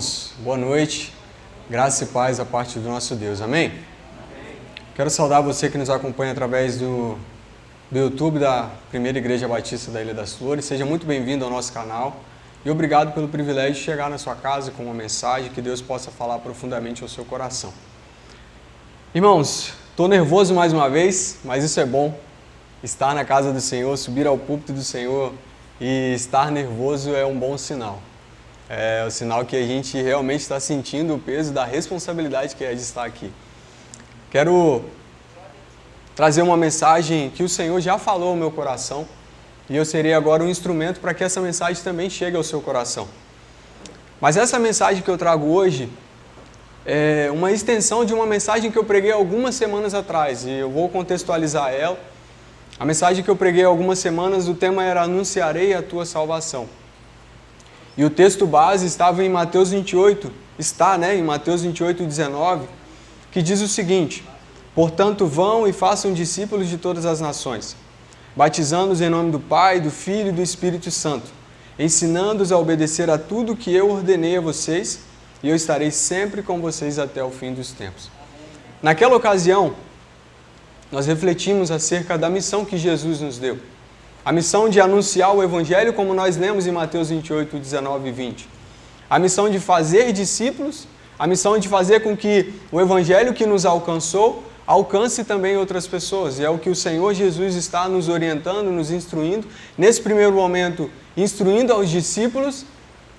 irmãos, boa noite, graça e paz da parte do nosso Deus, amém? Quero saudar você que nos acompanha através do YouTube da Primeira Igreja Batista da Ilha das Flores. Seja muito bem-vindo ao nosso canal e obrigado pelo privilégio de chegar na sua casa com uma mensagem que Deus possa falar profundamente ao seu coração. Irmãos, estou nervoso mais uma vez, mas isso é bom. Estar na casa do Senhor, subir ao púlpito do Senhor e estar nervoso é um bom sinal. É o sinal que a gente realmente está sentindo o peso da responsabilidade que é de estar aqui. Quero trazer uma mensagem que o Senhor já falou ao meu coração e eu serei agora um instrumento para que essa mensagem também chegue ao seu coração. Mas essa mensagem que eu trago hoje é uma extensão de uma mensagem que eu preguei algumas semanas atrás e eu vou contextualizar ela. A mensagem que eu preguei há algumas semanas, o tema era Anunciarei a tua salvação. E o texto base estava em Mateus 28, em Mateus 28, 19, que diz o seguinte: portanto, vão e façam discípulos de todas as nações, batizando-os em nome do Pai, do Filho e do Espírito Santo, ensinando-os a obedecer a tudo que eu ordenei a vocês, e eu estarei sempre com vocês até o fim dos tempos. Naquela ocasião, nós refletimos acerca da missão que Jesus nos deu. A missão de anunciar o Evangelho, como nós lemos em Mateus 28, 19 e 20. A missão de fazer discípulos, a missão de fazer com que o Evangelho que nos alcançou, alcance também outras pessoas. E é o que o Senhor Jesus está nos orientando, nos instruindo. Nesse primeiro momento, instruindo aos discípulos,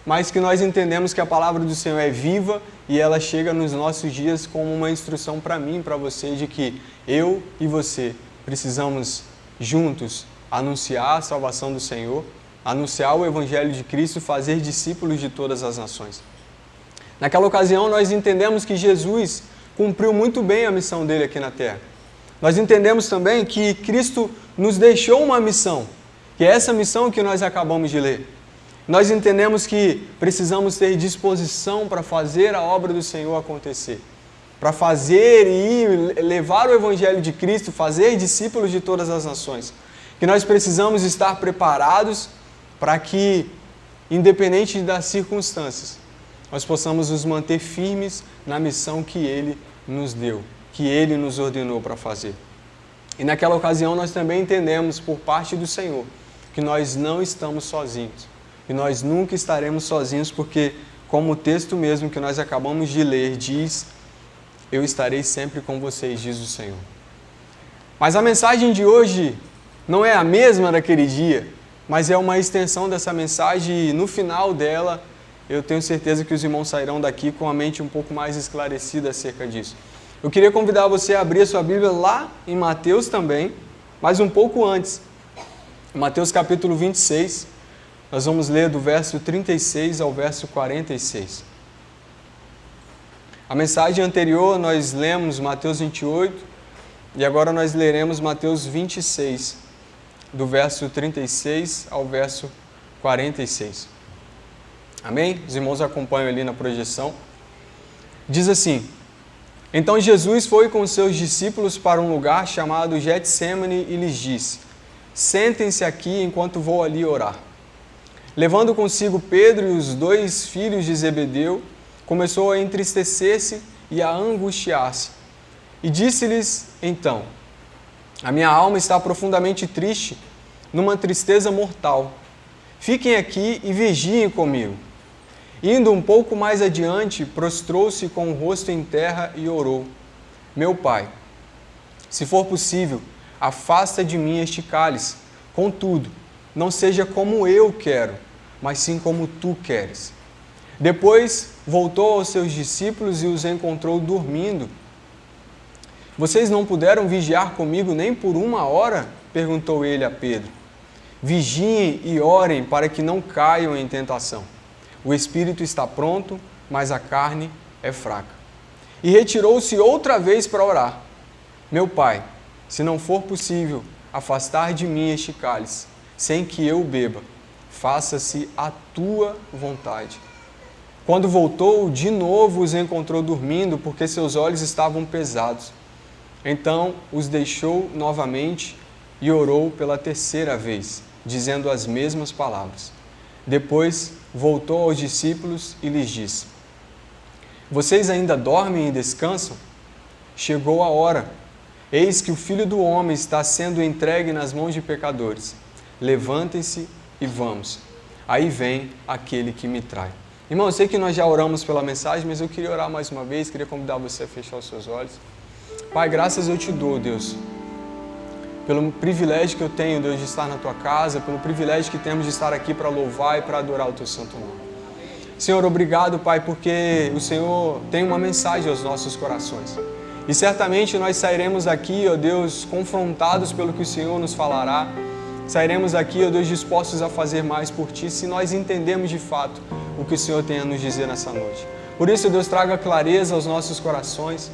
mas que nós entendemos que a palavra do Senhor é viva e ela chega nos nossos dias como uma instrução para mim e para você, de que eu e você precisamos juntos anunciar a salvação do Senhor, anunciar o Evangelho de Cristo, fazer discípulos de todas as nações. Naquela ocasião, nós entendemos que Jesus cumpriu muito bem a missão dele aqui na terra. Nós entendemos também que Cristo nos deixou uma missão, que é essa missão que nós acabamos de ler. Nós entendemos que precisamos ter disposição para fazer a obra do Senhor acontecer, para fazer e levar o Evangelho de Cristo, fazer discípulos de todas as nações. Que nós precisamos estar preparados para que, independente das circunstâncias, nós possamos nos manter firmes na missão que Ele nos deu, que Ele nos ordenou para fazer. E naquela ocasião nós também entendemos por parte do Senhor que nós não estamos sozinhos, que nós nunca estaremos sozinhos, porque, como o texto mesmo que nós acabamos de ler diz, eu estarei sempre com vocês, diz o Senhor. Mas a mensagem de hoje não é a mesma daquele dia, mas é uma extensão dessa mensagem e no final dela eu tenho certeza que os irmãos sairão daqui com a mente um pouco mais esclarecida acerca disso. Eu queria convidar você a abrir a sua Bíblia lá em Mateus também, mas um pouco antes. Mateus capítulo 26, nós vamos ler do verso 36 ao verso 46. A mensagem anterior nós lemos Mateus 28 e agora nós leremos Mateus 26, do verso 36 ao verso 46. Amém? Os irmãos acompanham ali na projeção. Diz assim: então Jesus foi com seus discípulos para um lugar chamado Getsêmani e lhes disse: sentem-se aqui enquanto vou ali orar. Levando consigo Pedro e os 2 filhos de Zebedeu, começou a entristecer-se e a angustiar-se. E disse-lhes então: a minha alma está profundamente triste, numa tristeza mortal. Fiquem aqui e vigiem comigo. Indo um pouco mais adiante, prostrou-se com o rosto em terra e orou: meu Pai, se for possível, afasta de mim este cálice. Contudo, não seja como eu quero, mas sim como tu queres. Depois voltou aos seus discípulos e os encontrou dormindo. Vocês não puderam vigiar comigo nem por 1 hora? Perguntou ele a Pedro. Vigiem e orem para que não caiam em tentação. O espírito está pronto, mas a carne é fraca. E retirou-se outra vez para orar. Meu Pai, se não for possível afastar de mim este cálice, sem que eu beba, faça-se a tua vontade. Quando voltou, de novo os encontrou dormindo, porque seus olhos estavam pesados. Então os deixou novamente e orou pela 3ª vez, dizendo as mesmas palavras. Depois voltou aos discípulos e lhes disse: Vocês ainda dormem e descansam? Chegou a hora. Eis que o Filho do Homem está sendo entregue nas mãos de pecadores. Levantem-se e vamos. Aí vem aquele que me trai. Irmão, eu sei que nós já oramos pela mensagem, mas eu queria orar mais uma vez, queria convidar você a fechar os seus olhos. Pai, graças eu te dou, Deus, pelo privilégio que eu tenho, Deus, de estar na tua casa, pelo privilégio que temos de estar aqui para louvar e para adorar o teu santo nome. Senhor, obrigado, Pai, porque o Senhor tem uma mensagem aos nossos corações. E certamente nós sairemos daqui, ó Deus, confrontados pelo que o Senhor nos falará. Sairemos aqui, ó Deus, dispostos a fazer mais por Ti, se nós entendermos de fato o que o Senhor tem a nos dizer nessa noite. Por isso, Deus, traga clareza aos nossos corações.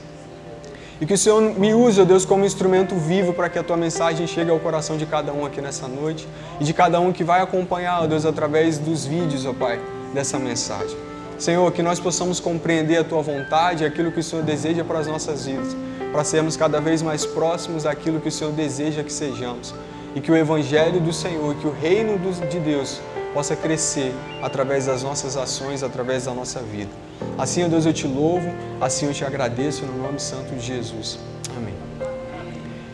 E que o Senhor me use, ó Deus, como instrumento vivo para que a Tua mensagem chegue ao coração de cada um aqui nessa noite. E de cada um que vai acompanhar, ó Deus, através dos vídeos, ó Pai, dessa mensagem. Senhor, que nós possamos compreender a Tua vontade, aquilo que o Senhor deseja para as nossas vidas, para sermos cada vez mais próximos daquilo que o Senhor deseja que sejamos. E que o Evangelho do Senhor, que o Reino de Deus possa crescer através das nossas ações, através da nossa vida. Assim, ó Deus, eu te louvo, assim eu te agradeço no nome santo de Jesus. Amém.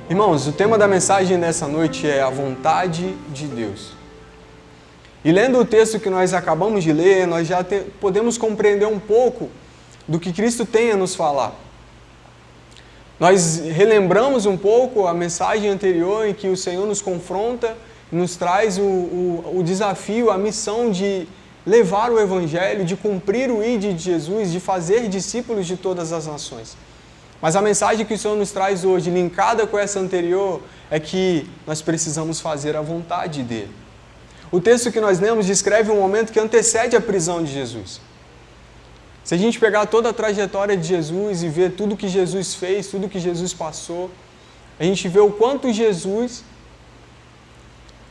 Irmãos, o tema da mensagem nessa noite é a vontade de Deus. E lendo o texto que nós acabamos de ler, nós já podemos compreender um pouco do que Cristo tem a nos falar. Nós relembramos um pouco a mensagem anterior em que o Senhor nos confronta, nos traz o desafio, a missão de levar o Evangelho, de cumprir o ID de Jesus, de fazer discípulos de todas as nações. Mas a mensagem que o Senhor nos traz hoje, linkada com essa anterior, é que nós precisamos fazer a vontade dEle. O texto que nós lemos descreve um momento que antecede a prisão de Jesus. Se a gente pegar toda a trajetória de Jesus e ver tudo que Jesus fez, tudo que Jesus passou, a gente vê o quanto Jesus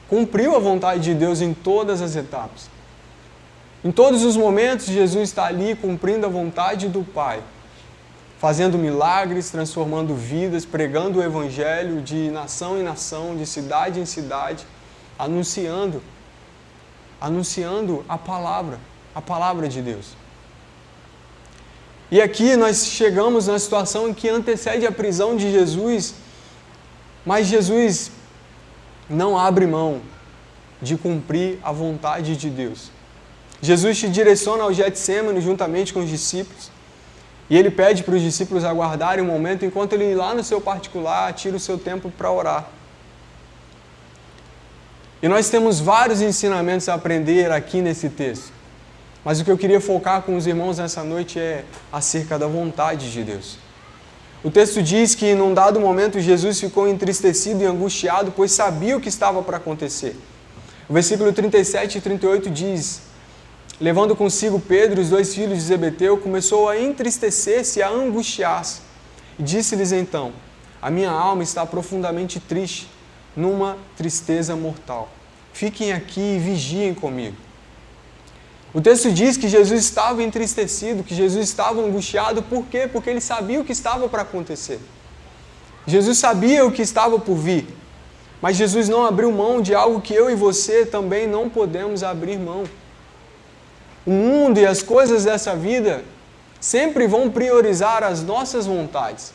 cumpriu a vontade de Deus em todas as etapas. Em todos os momentos, Jesus está ali cumprindo a vontade do Pai, fazendo milagres, transformando vidas, pregando o Evangelho de nação em nação, de cidade em cidade, anunciando a palavra de Deus. E aqui nós chegamos na situação em que antecede a prisão de Jesus, mas Jesus não abre mão de cumprir a vontade de Deus. Jesus te direciona ao Getsêmani juntamente com os discípulos, e ele pede para os discípulos aguardarem um momento enquanto ele lá no seu particular tira o seu tempo para orar. E nós temos vários ensinamentos a aprender aqui nesse texto. Mas o que eu queria focar com os irmãos nessa noite é acerca da vontade de Deus. O texto diz que num dado momento Jesus ficou entristecido e angustiado, pois sabia o que estava para acontecer. O versículo 37 e 38 diz: levando consigo Pedro e os 2 filhos de Zebedeu, começou a entristecer-se e a angustiar-se. E disse-lhes então: a minha alma está profundamente triste, numa tristeza mortal. Fiquem aqui e vigiem comigo. O texto diz que Jesus estava entristecido, que Jesus estava angustiado. Por quê? Porque ele sabia o que estava para acontecer. Jesus sabia o que estava por vir. Mas Jesus não abriu mão de algo que eu e você também não podemos abrir mão. O mundo e as coisas dessa vida sempre vão priorizar as nossas vontades.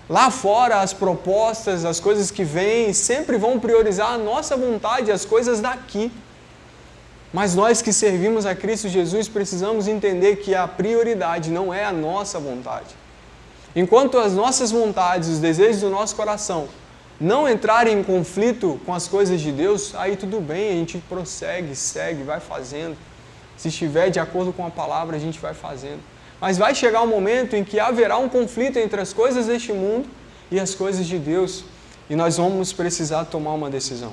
Lá fora, as propostas, as coisas que vêm, sempre vão priorizar a nossa vontade, as coisas daqui. Mas nós que servimos a Cristo Jesus precisamos entender que a prioridade não é a nossa vontade. Enquanto as nossas vontades, os desejos do nosso coração não entrarem em conflito com as coisas de Deus, aí tudo bem, a gente prossegue, segue, vai fazendo. Se estiver de acordo com a palavra, a gente vai fazendo. Mas vai chegar um momento em que haverá um conflito entre as coisas deste mundo e as coisas de Deus, e nós vamos precisar tomar uma decisão.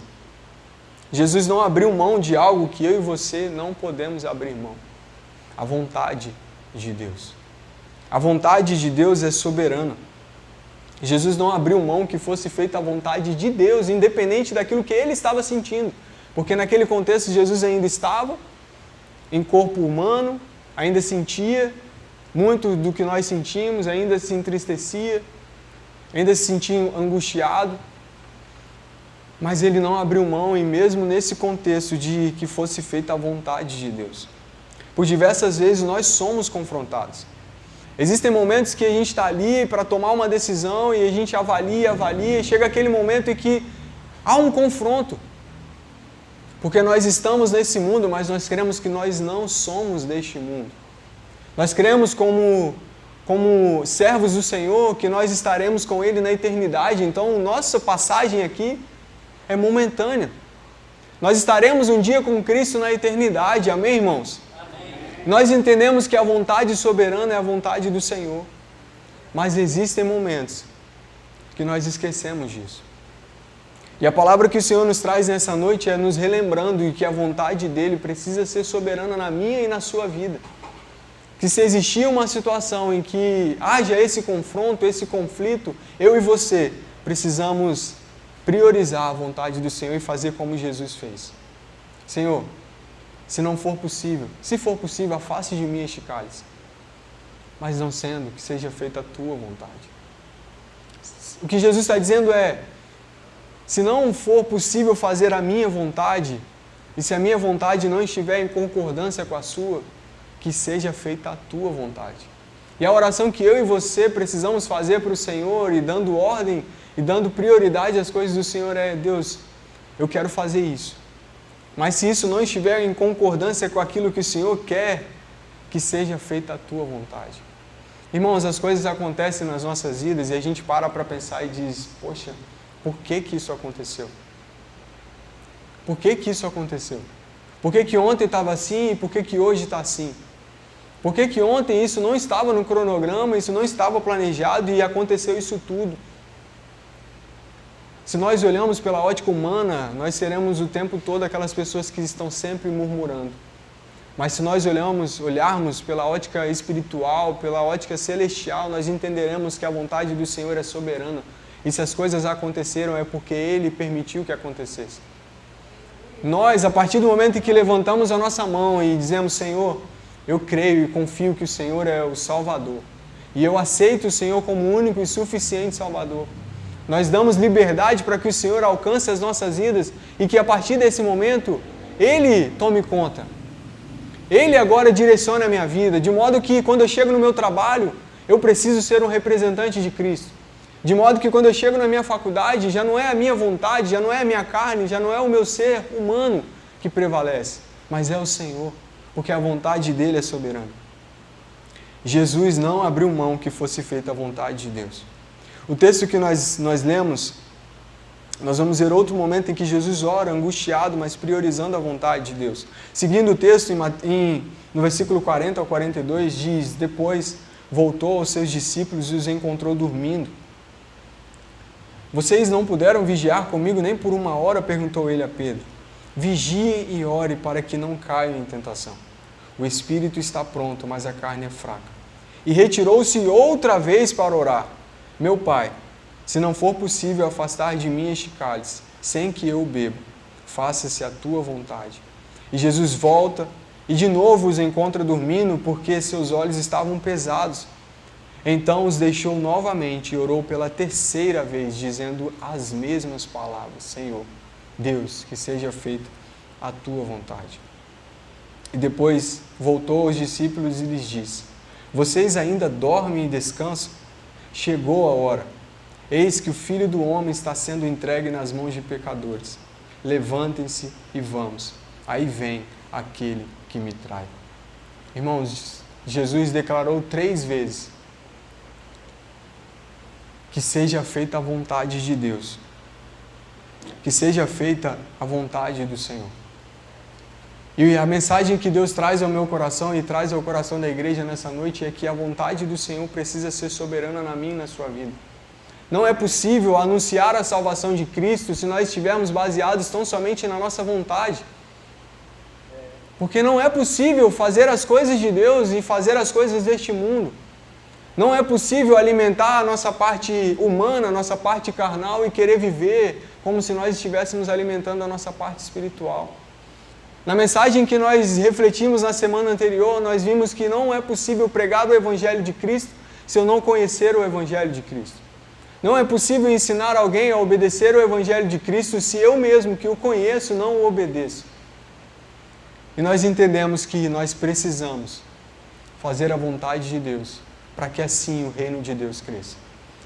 Jesus não abriu mão de algo que eu e você não podemos abrir mão. A vontade de Deus. A vontade de Deus é soberana. Jesus não abriu mão que fosse feita a vontade de Deus, independente daquilo que ele estava sentindo. Porque naquele contexto Jesus ainda estava em corpo humano, ainda sentia muito do que nós sentimos, ainda se entristecia, ainda se sentia angustiado. Mas ele não abriu mão, e mesmo nesse contexto de que fosse feita a vontade de Deus. Por diversas vezes nós somos confrontados. Existem momentos que a gente está ali para tomar uma decisão e a gente avalia, e chega aquele momento em que há um confronto. Porque nós estamos nesse mundo, mas nós cremos que nós não somos deste mundo. Nós cremos como servos do Senhor que nós estaremos com Ele na eternidade. Então, nossa passagem aqui é momentânea. Nós estaremos um dia com Cristo na eternidade. Amém, irmãos? Amém. Nós entendemos que a vontade soberana é a vontade do Senhor. Mas existem momentos que nós esquecemos disso. E a palavra que o Senhor nos traz nessa noite é nos relembrando que a vontade dEle precisa ser soberana na minha e na sua vida. Que se existir uma situação em que haja esse confronto, esse conflito, eu e você precisamos priorizar a vontade do Senhor e fazer como Jesus fez. Senhor, se não for possível, se for possível, afaste de mim este cálice. Mas não sendo, que seja feita a tua vontade. O que Jesus está dizendo é, se não for possível fazer a minha vontade, e se a minha vontade não estiver em concordância com a sua, que seja feita a tua vontade. E a oração que eu e você precisamos fazer para o Senhor, e dando ordem, e dando prioridade às coisas do Senhor é, Deus, eu quero fazer isso. Mas se isso não estiver em concordância com aquilo que o Senhor quer, que seja feita a tua vontade. Irmãos, as coisas acontecem nas nossas vidas e a gente para pensar e diz, poxa, por que isso aconteceu? Por que isso aconteceu? Por que ontem estava assim e por que hoje está assim? Por que ontem isso não estava no cronograma, isso não estava planejado e aconteceu isso tudo? Se nós olhamos pela ótica humana, nós seremos o tempo todo aquelas pessoas que estão sempre murmurando. Mas se nós olharmos pela ótica espiritual, pela ótica celestial, nós entenderemos que a vontade do Senhor é soberana. E se as coisas aconteceram é porque Ele permitiu que acontecesse. Nós, a partir do momento em que levantamos a nossa mão e dizemos, Senhor, eu creio e confio que o Senhor é o Salvador. E eu aceito o Senhor como o único e suficiente Salvador. Nós damos liberdade para que o Senhor alcance as nossas vidas e que a partir desse momento, Ele tome conta. Ele agora direciona a minha vida, de modo que quando eu chego no meu trabalho, eu preciso ser um representante de Cristo. De modo que quando eu chego na minha faculdade, já não é a minha vontade, já não é a minha carne, já não é o meu ser humano que prevalece, mas é o Senhor, porque a vontade dEle é soberana. Jesus não abriu mão que fosse feita a vontade de Deus. O texto que nós lemos, nós vamos ver outro momento em que Jesus ora, angustiado, mas priorizando a vontade de Deus. Seguindo o texto, no versículo 40 ao 42, diz, depois voltou aos seus discípulos e os encontrou dormindo. Vocês não puderam vigiar comigo nem por 1 hora? Perguntou ele a Pedro. Vigie e ore para que não caiam em tentação. O espírito está pronto, mas a carne é fraca. E retirou-se outra vez para orar. Meu Pai, se não for possível afastar de mim este cálice, sem que eu o beba, faça-se a tua vontade. E Jesus volta e de novo os encontra dormindo, porque seus olhos estavam pesados. Então os deixou novamente e orou pela 3ª vez, dizendo as mesmas palavras, Senhor, Deus, que seja feita a tua vontade. E depois voltou aos discípulos e lhes disse, vocês ainda dormem e descansam? Chegou a hora. Eis que o Filho do Homem está sendo entregue nas mãos de pecadores. Levantem-se e vamos. Aí vem aquele que me trai. Irmãos, Jesus declarou 3 vezes que seja feita a vontade de Deus. Que seja feita a vontade do Senhor. E a mensagem que Deus traz ao meu coração e traz ao coração da igreja nessa noite é que a vontade do Senhor precisa ser soberana na minha e na sua vida. Não é possível anunciar a salvação de Cristo se nós estivermos baseados tão somente na nossa vontade. Porque não é possível fazer as coisas de Deus e fazer as coisas deste mundo. Não é possível alimentar a nossa parte humana, a nossa parte carnal e querer viver como se nós estivéssemos alimentando a nossa parte espiritual. Na mensagem que nós refletimos na semana anterior, nós vimos que não é possível pregar o Evangelho de Cristo se eu não conhecer o Evangelho de Cristo. Não é possível ensinar alguém a obedecer o Evangelho de Cristo se eu mesmo, que o conheço, não o obedeço. E nós entendemos que nós precisamos fazer a vontade de Deus para que assim o reino de Deus cresça.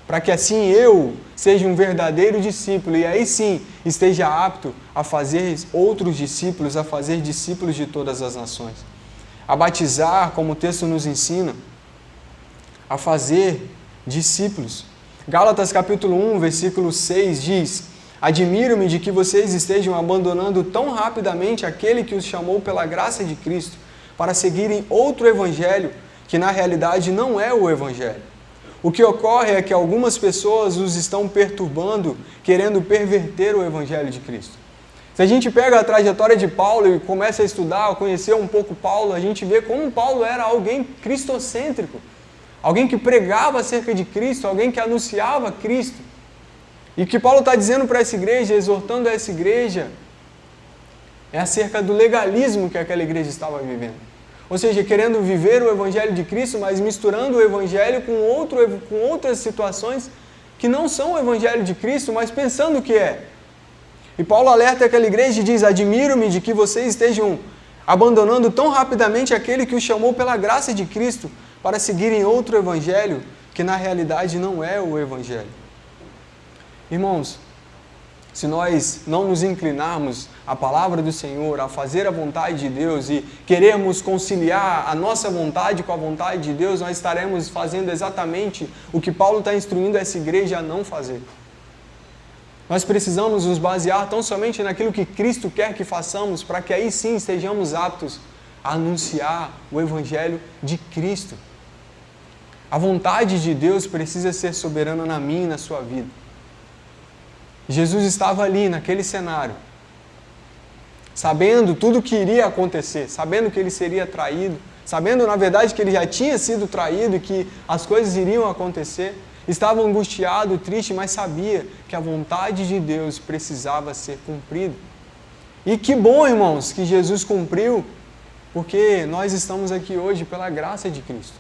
Para que assim eu seja um verdadeiro discípulo e aí sim esteja apto a fazer outros discípulos, a fazer discípulos de todas as nações. A batizar, como o texto nos ensina, a fazer discípulos. Gálatas capítulo 1, versículo 6 diz: admiro-me de que vocês estejam abandonando tão rapidamente aquele que os chamou pela graça de Cristo para seguirem outro evangelho que na realidade não é o evangelho. O que ocorre é que algumas pessoas os estão perturbando, querendo perverter o evangelho de Cristo. Se a gente pega a trajetória de Paulo e começa a estudar, a conhecer um pouco Paulo, a gente vê como Paulo era alguém cristocêntrico, alguém que pregava acerca de Cristo, alguém que anunciava Cristo. E o que Paulo está dizendo para essa igreja, exortando essa igreja, é acerca do legalismo que aquela igreja estava vivendo. Ou seja, querendo viver o evangelho de Cristo, mas misturando o evangelho com outras situações que não são o evangelho de Cristo, mas pensando que é. E Paulo alerta aquela igreja e diz: admiro-me de que vocês estejam abandonando tão rapidamente aquele que os chamou pela graça de Cristo para seguirem outro evangelho que na realidade não é o evangelho. Irmãos, se nós não nos inclinarmos à palavra do Senhor, a fazer a vontade de Deus e queremos conciliar a nossa vontade com a vontade de Deus, nós estaremos fazendo exatamente o que Paulo está instruindo essa igreja a não fazer. Nós precisamos nos basear tão somente naquilo que Cristo quer que façamos, para que aí sim estejamos aptos a anunciar o Evangelho de Cristo. A vontade de Deus precisa ser soberana na minha e na sua vida. Jesus estava ali, naquele cenário, sabendo tudo o que iria acontecer, sabendo que ele seria traído, sabendo, na verdade, que ele já tinha sido traído e que as coisas iriam acontecer. Estava angustiado, triste, mas sabia que a vontade de Deus precisava ser cumprida. E que bom, irmãos, que Jesus cumpriu, porque nós estamos aqui hoje pela graça de Cristo.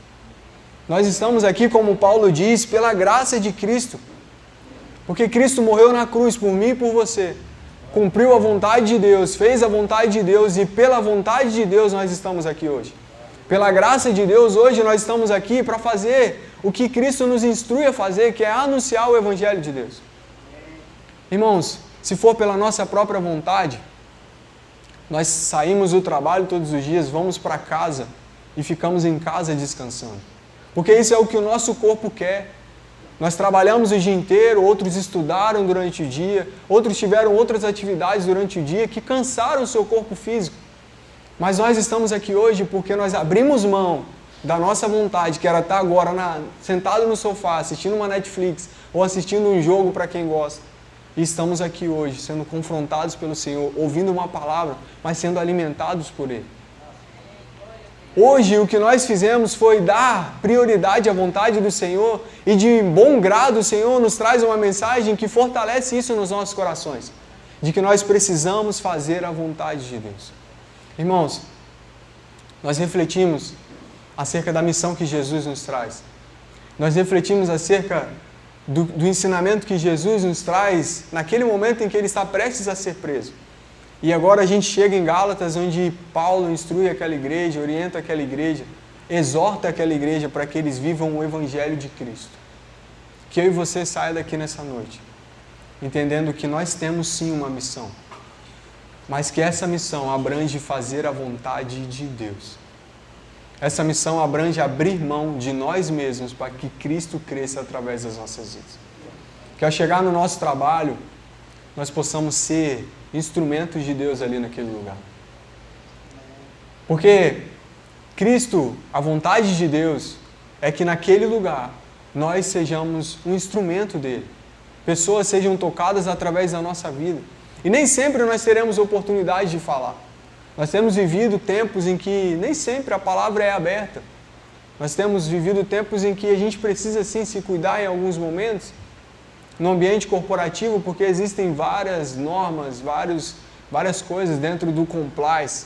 Nós estamos aqui, como Paulo diz, pela graça de Cristo. Porque Cristo morreu na cruz por mim e por você. Cumpriu a vontade de Deus, fez a vontade de Deus e pela vontade de Deus nós estamos aqui hoje. Pela graça de Deus, hoje nós estamos aqui para fazer o que Cristo nos instrui a fazer, que é anunciar o Evangelho de Deus. Irmãos, se for pela nossa própria vontade, nós saímos do trabalho todos os dias, vamos para casa e ficamos em casa descansando. Porque isso é o que o nosso corpo quer. Nós trabalhamos o dia inteiro, outros estudaram durante o dia, outros tiveram outras atividades durante o dia que cansaram o seu corpo físico. Mas nós estamos aqui hoje porque nós abrimos mão da nossa vontade, que era estar agora sentado no sofá, assistindo uma Netflix ou assistindo um jogo para quem gosta. E estamos aqui hoje, sendo confrontados pelo Senhor, ouvindo uma palavra, mas sendo alimentados por Ele. Hoje o que nós fizemos foi dar prioridade à vontade do Senhor e de bom grado o Senhor nos traz uma mensagem que fortalece isso nos nossos corações, de que nós precisamos fazer a vontade de Deus. Irmãos, nós refletimos acerca da missão que Jesus nos traz. Nós refletimos acerca do ensinamento que Jesus nos traz naquele momento em que Ele está prestes a ser preso. E agora a gente chega em Gálatas, onde Paulo instrui aquela igreja, orienta aquela igreja, exorta aquela igreja para que eles vivam o Evangelho de Cristo. Que eu e você saia daqui nessa noite, entendendo que nós temos sim uma missão, mas que essa missão abrange fazer a vontade de Deus. Essa missão abrange abrir mão de nós mesmos para que Cristo cresça através das nossas vidas. Que ao chegar no nosso trabalho, nós possamos ser instrumentos de Deus ali naquele lugar. Porque Cristo, a vontade de Deus, é que naquele lugar nós sejamos um instrumento dele. Pessoas sejam tocadas através da nossa vida. E nem sempre nós teremos oportunidade de falar. Nós temos vivido tempos em que nem sempre a palavra é aberta. Nós temos vivido tempos em que a gente precisa sim se cuidar em alguns momentos, no ambiente corporativo, porque existem várias normas, várias coisas dentro do compliance.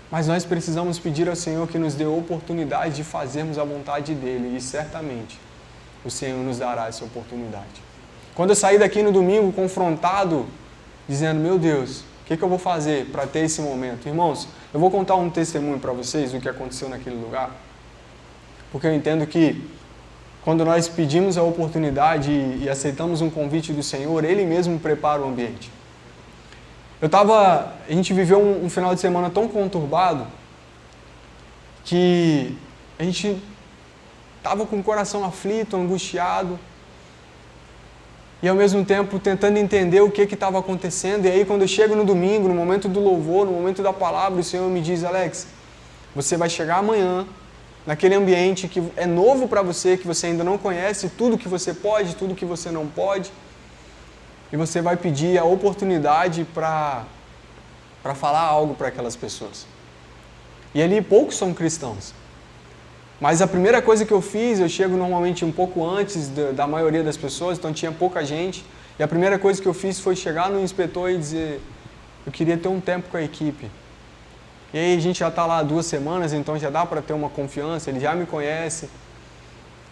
Mas nós precisamos pedir ao Senhor que nos dê a oportunidade de fazermos a vontade dEle, e certamente o Senhor nos dará essa oportunidade. Quando eu sair daqui no domingo confrontado, dizendo, meu Deus, o que eu vou fazer para ter esse momento? Irmãos, eu vou contar um testemunho para vocês do que aconteceu naquele lugar. porque eu entendo que quando nós pedimos a oportunidade e aceitamos um convite do Senhor, Ele mesmo prepara o ambiente. A gente viveu um final de semana tão conturbado que a gente estava com o coração aflito, angustiado, e ao mesmo tempo tentando entender o que estava acontecendo. E aí quando eu chego no domingo, no momento do louvor, no momento da palavra, o Senhor me diz: Alex, você vai chegar amanhã naquele ambiente que é novo para você, que você ainda não conhece, tudo que você pode, tudo que você não pode, e você vai pedir a oportunidade para falar algo para aquelas pessoas. E ali poucos são cristãos. Mas a primeira coisa que eu fiz, eu chego normalmente um pouco antes da maioria das pessoas, então tinha pouca gente, e a primeira coisa que eu fiz foi chegar no inspetor e dizer: eu queria ter um tempo com a equipe. E aí a gente já está lá há 2 semanas, então já dá para ter uma confiança, ele já me conhece.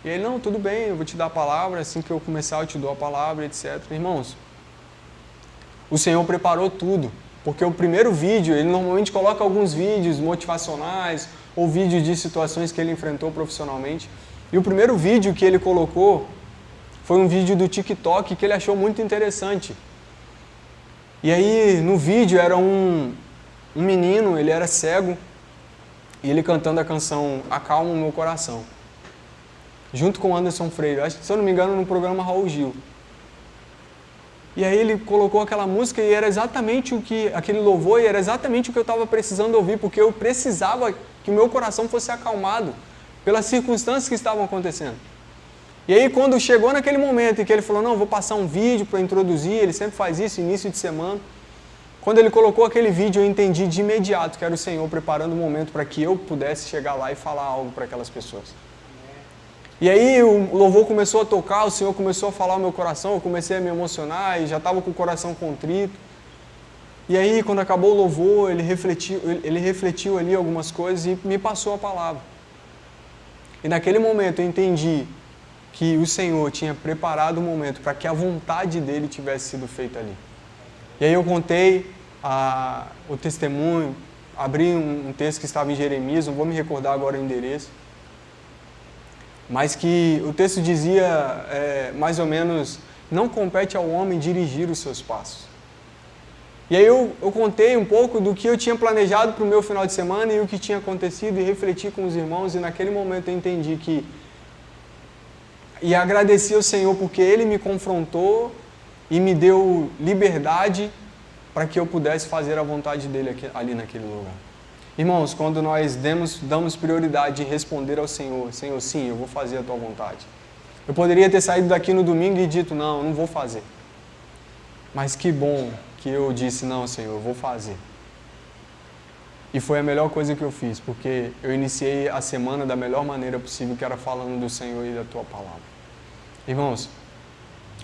E ele: não, tudo bem, eu vou te dar a palavra, assim que eu começar eu te dou a palavra, etc. Irmãos, o Senhor preparou tudo, porque o primeiro vídeo, ele normalmente coloca alguns vídeos motivacionais, ou vídeos de situações que ele enfrentou profissionalmente. E o primeiro vídeo que ele colocou foi um vídeo do TikTok que ele achou muito interessante. E aí no vídeo era um menino, ele era cego, e ele cantando a canção Acalma o Meu Coração, junto com Anderson Freire, acho que, se eu não me engano, no programa Raul Gil. E aí ele colocou aquela música e era exatamente aquele louvor, e era exatamente o que eu estava precisando ouvir, porque eu precisava que o meu coração fosse acalmado pelas circunstâncias que estavam acontecendo. E aí quando chegou naquele momento em que ele falou: não, vou passar um vídeo para introduzir, ele sempre faz isso, início de semana. Quando ele colocou aquele vídeo, eu entendi de imediato que era o Senhor preparando um momento para que eu pudesse chegar lá e falar algo para aquelas pessoas. E aí o louvor começou a tocar, o Senhor começou a falar ao meu coração, eu comecei a me emocionar e já estava com o coração contrito. E aí quando acabou o louvor, ele refletiu ali algumas coisas e me passou a palavra. E naquele momento eu entendi que o Senhor tinha preparado o momento para que a vontade dele tivesse sido feita ali. E aí eu contei o testemunho, abri um texto que estava em Jeremias, não vou me recordar agora o endereço, mas que o texto dizia mais ou menos: não compete ao homem dirigir os seus passos. E aí eu contei um pouco do que eu tinha planejado para o meu final de semana e o que tinha acontecido, e refleti com os irmãos, e naquele momento eu entendi que... E agradeci ao Senhor porque Ele me confrontou e me deu liberdade para que eu pudesse fazer a vontade dEle ali naquele lugar. Irmãos, quando nós damos prioridade de responder ao Senhor: Senhor, sim, eu vou fazer a Tua vontade. Eu poderia ter saído daqui no domingo e dito: não vou fazer. Mas que bom que eu disse: não, Senhor, eu vou fazer. E foi a melhor coisa que eu fiz, porque eu iniciei a semana da melhor maneira possível, que era falando do Senhor e da Tua palavra. Irmãos,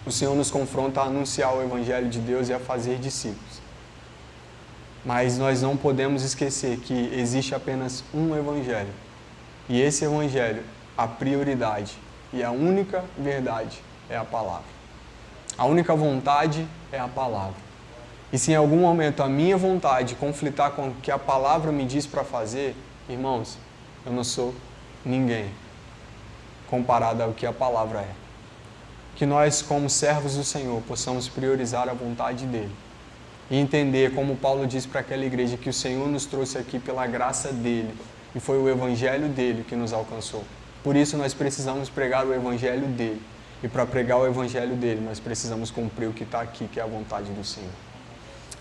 o Senhor nos confronta a anunciar o Evangelho de Deus e a fazer discípulos. Mas nós não podemos esquecer que existe apenas um Evangelho. E esse Evangelho, a prioridade e a única verdade é a palavra. A única vontade é a palavra. E se em algum momento a minha vontade conflitar com o que a palavra me diz para fazer, irmãos, eu não sou ninguém comparado ao que a palavra é. Que nós, como servos do Senhor, possamos priorizar a vontade dEle. E entender, como Paulo diz para aquela igreja, que o Senhor nos trouxe aqui pela graça dEle. E foi o Evangelho dEle que nos alcançou. Por isso nós precisamos pregar o Evangelho dEle. E para pregar o Evangelho dEle, nós precisamos cumprir o que está aqui, que é a vontade do Senhor.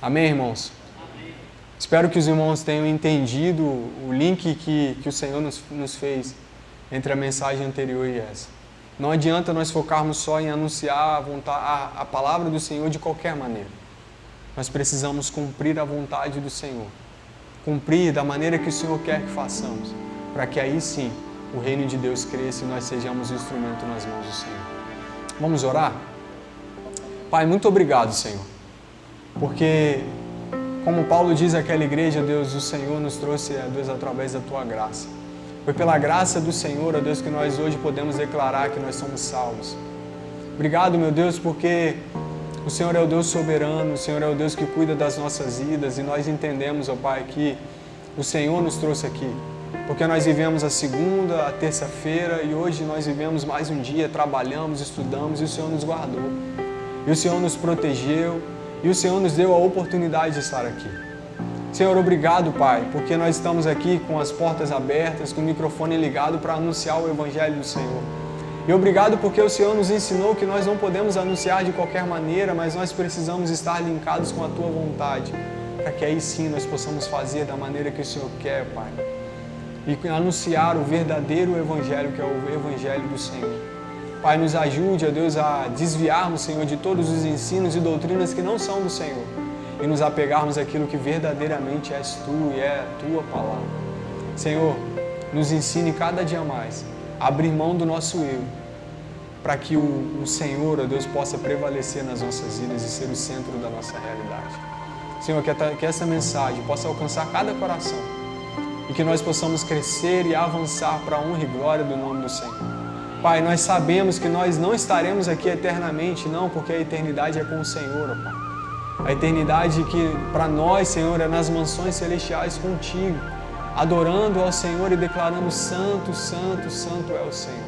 Amém, irmãos? Amém. Espero que os irmãos tenham entendido o link que o Senhor nos fez entre a mensagem anterior e essa. Não adianta nós focarmos só em anunciar a palavra do Senhor de qualquer maneira. Nós precisamos cumprir a vontade do Senhor. Cumprir da maneira que o Senhor quer que façamos. Para que aí sim o reino de Deus cresça e nós sejamos um instrumento nas mãos do Senhor. Vamos orar? Pai, muito obrigado, Senhor. Porque, como Paulo diz àquela igreja, Deus, o Senhor nos trouxe, Deus, através da Tua graça. Foi pela graça do Senhor, ó Deus, que nós hoje podemos declarar que nós somos salvos. Obrigado, meu Deus, porque o Senhor é o Deus soberano, o Senhor é o Deus que cuida das nossas vidas, e nós entendemos, ó Pai, que o Senhor nos trouxe aqui porque nós vivemos a segunda, a terça-feira e hoje nós vivemos mais um dia, trabalhamos, estudamos e o Senhor nos guardou. E o Senhor nos protegeu e o Senhor nos deu a oportunidade de estar aqui. Senhor, obrigado, Pai, porque nós estamos aqui com as portas abertas, com o microfone ligado para anunciar o Evangelho do Senhor. E obrigado porque o Senhor nos ensinou que nós não podemos anunciar de qualquer maneira, mas nós precisamos estar linkados com a Tua vontade, para que aí sim nós possamos fazer da maneira que o Senhor quer, Pai. E anunciar o verdadeiro Evangelho, que é o Evangelho do Senhor. Pai, nos ajude, ó Deus, a desviarmos, Senhor, de todos os ensinos e doutrinas que não são do Senhor e nos apegarmos àquilo que verdadeiramente és Tu e é a Tua palavra. Senhor, nos ensine cada dia mais a abrir mão do nosso eu, para que o Senhor, ó Deus, possa prevalecer nas nossas vidas e ser o centro da nossa realidade. Senhor, que essa mensagem possa alcançar cada coração e que nós possamos crescer e avançar para a honra e glória do nome do Senhor. Pai, nós sabemos que nós não estaremos aqui eternamente, não, porque a eternidade é com o Senhor, ó Pai. A eternidade que para nós, Senhor, é nas mansões celestiais contigo, adorando ao Senhor e declarando santo, santo, santo é o Senhor.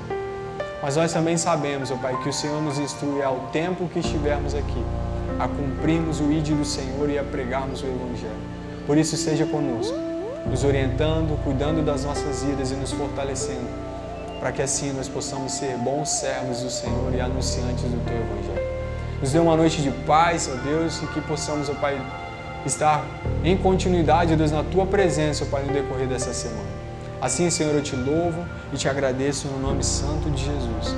Mas nós também sabemos, ó Pai, que o Senhor nos instrui ao tempo que estivermos aqui, a cumprirmos o ID do Senhor e a pregarmos o Evangelho. Por isso, seja conosco, nos orientando, cuidando das nossas vidas e nos fortalecendo, para que assim nós possamos ser bons servos do Senhor e anunciantes do Teu Evangelho. Nos dê uma noite de paz, ó Deus, e que possamos, ó Pai, estar em continuidade, ó Deus, na Tua presença, ó Pai, no decorrer dessa semana. Assim, Senhor, eu Te louvo e Te agradeço no nome santo de Jesus.